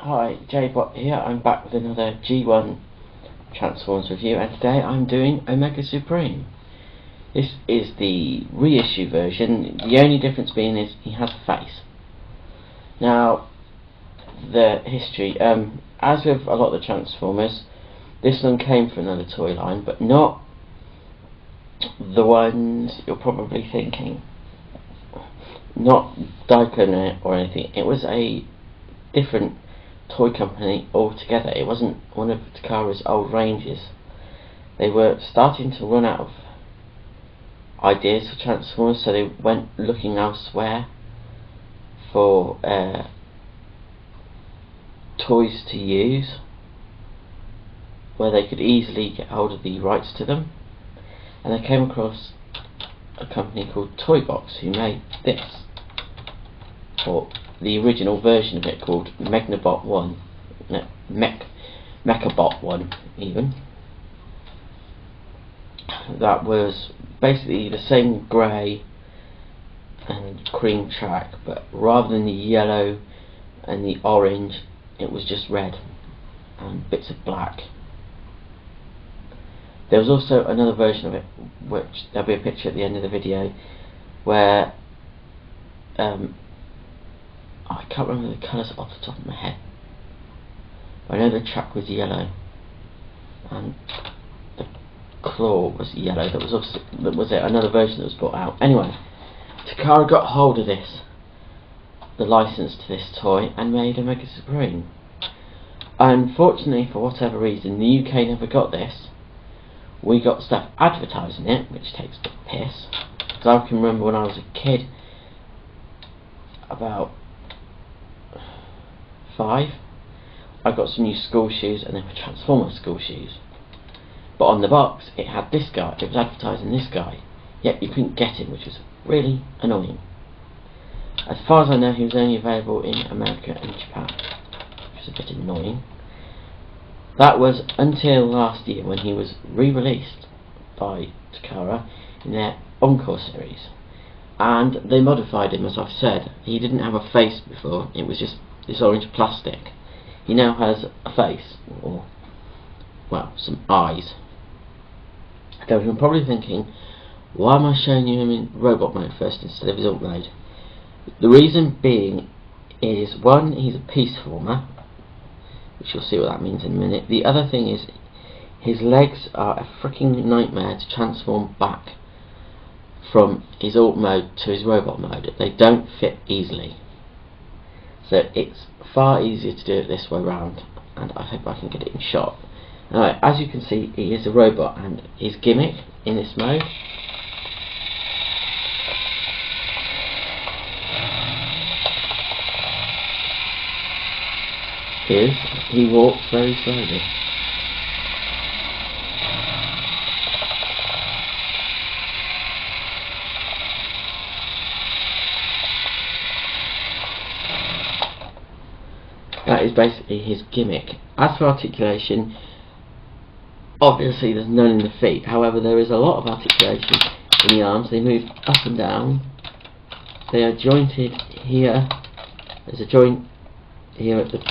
Hi, JBot here. I'm back with another G1 Transformers review, and today I'm doing Omega Supreme. This is the reissue version. The only difference being is he has a face. Now, the history. As with a lot of the Transformers, this one came from another toy line, but not the ones you're probably thinking. Not Diaclone or anything. It was a different toy company altogether. It wasn't one of Takara's old ranges. They were starting to run out of ideas for Transformers, so they went looking elsewhere for toys to use where they could easily get hold of the rights to them, and they came across a company called Toy Box who made this, or the original version of it called Mechabot 1, Mechabot 1 even. That was basically the same grey and cream track, but rather than the yellow and the orange, it was just red and bits of black. There was also another version of it, which there'll be a picture at the end of the video, where I can't remember the colours off the top of my head. I know the track was yellow and the claw was yellow. That was another version that was brought out. Anyway, Takara got hold of this, the license to this toy, and made Omega Supreme. Unfortunately, for whatever reason, the UK never got this. We got stuff advertising it, which takes the piss. Because I can remember when I was a kid, about 5, I got some new school shoes, and they were Transformer school shoes. But on the box, it had this guy. It was advertising this guy, yet you couldn't get him, which was really annoying. As far as I know, he was only available in America and Japan, which was a bit annoying. That was until last year, when he was re-released by Takara in their Encore series, and they modified him. As I've said, he didn't have a face before. It was just this orange plastic. He now has a face, or, well, some eyes. Now you're probably thinking, why am I showing you him in robot mode first instead of his alt mode? The reason being is, one, he's a piece former, which you'll see what that means in a minute. The other thing is, his legs are a freaking nightmare to transform back from his alt mode to his robot mode. They don't fit easily. So it's far easier to do it this way round, and I hope I can get it in shot. Now, as you can see, he is a robot, and his gimmick in this mode is he walks very slowly. That is basically his gimmick. As for articulation, obviously there's none in the feet. However, there is a lot of articulation in the arms. They move up and down. They are jointed here. There's a joint here at the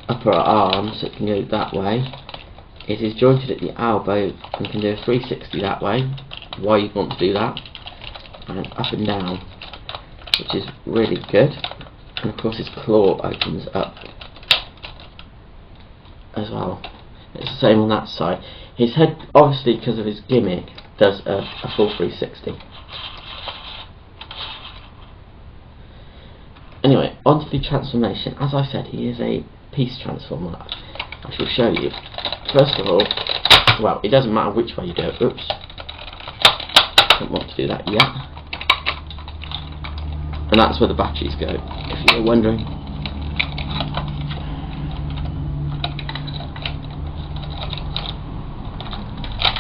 upper arm, so it can go that way. It is jointed at the elbow and can do a 360 that way, why you want to do that, and up and down, which is really good. And of course his claw opens up as well. It's the same on that side. His head, obviously because of his gimmick, does a full 360. Anyway, onto the transformation. As I said, he is a piece transformer. I shall show you. First of all, well, it doesn't matter which way you do it. Oops. Don't want to do that yet. And that's where the batteries go, if you were wondering.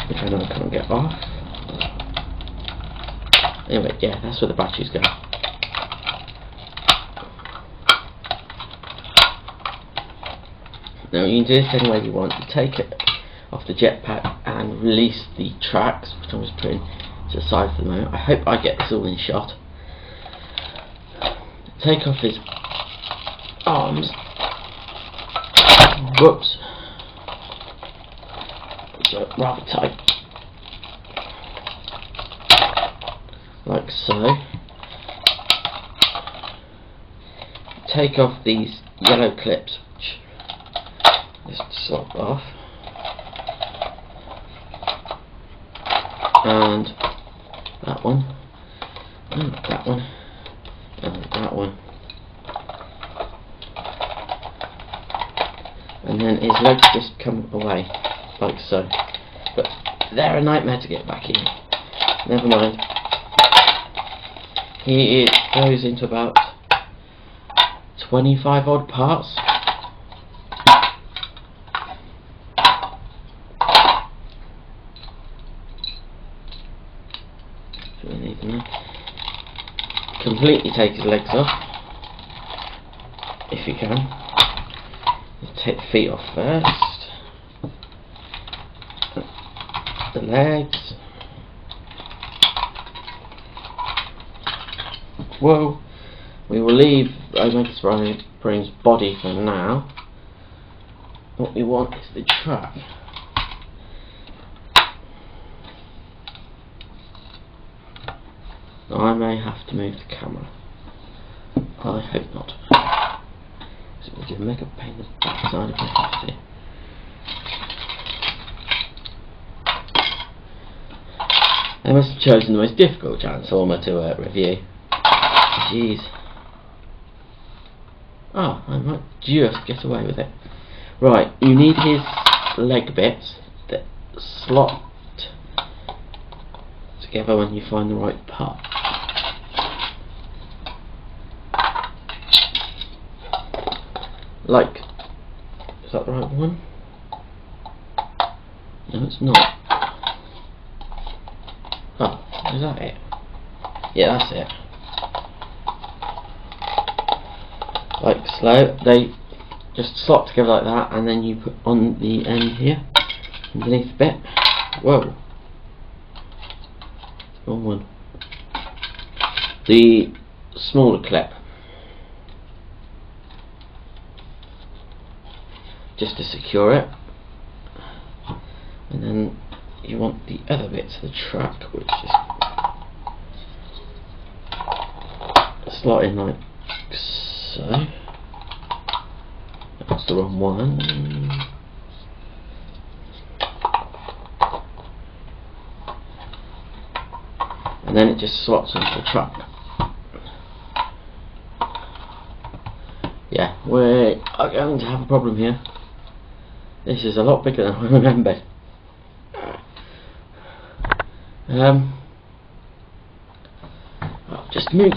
Which I know I can't get off. Anyway, yeah, that's where the batteries go. Now you can do this any way you want. You take it off the jetpack and release the tracks, which I'm just putting to the side for the moment. I hope I get this all in shot. take off his arms. Whoops. So rather tight. Like so. Take off these yellow clips, which just slop off. And that one. And that one. And that one. And then his legs just come away, like so. But they're a nightmare to get back in. Never mind. He goes into about 25 odd parts. Completely take his legs off, if you can. Take the feet off first. The legs. Whoa. We will leave Omega Spring's body for now. What we want is the track. Now I may have to move the camera. I hope not. It will just make a pain in the backside if I have to. I must have chosen the most difficult Transformer to review. Jeez. Oh, I might just get away with it. Right, you need his leg bits that slot together when you find the right part. Like, is that the right one? No, it's not. Oh, is that it? Yeah, that's it. Like slow, they just slot together like that, and then you put on the end here, underneath the bit. Whoa. Wrong one. The smaller clip. Just to secure it. And then you want the other bits of the track, which is slot in like so. That's the wrong one. And then it just slots into the track. Yeah, we are going to have a problem here. This is a lot bigger than I remembered. I'll just move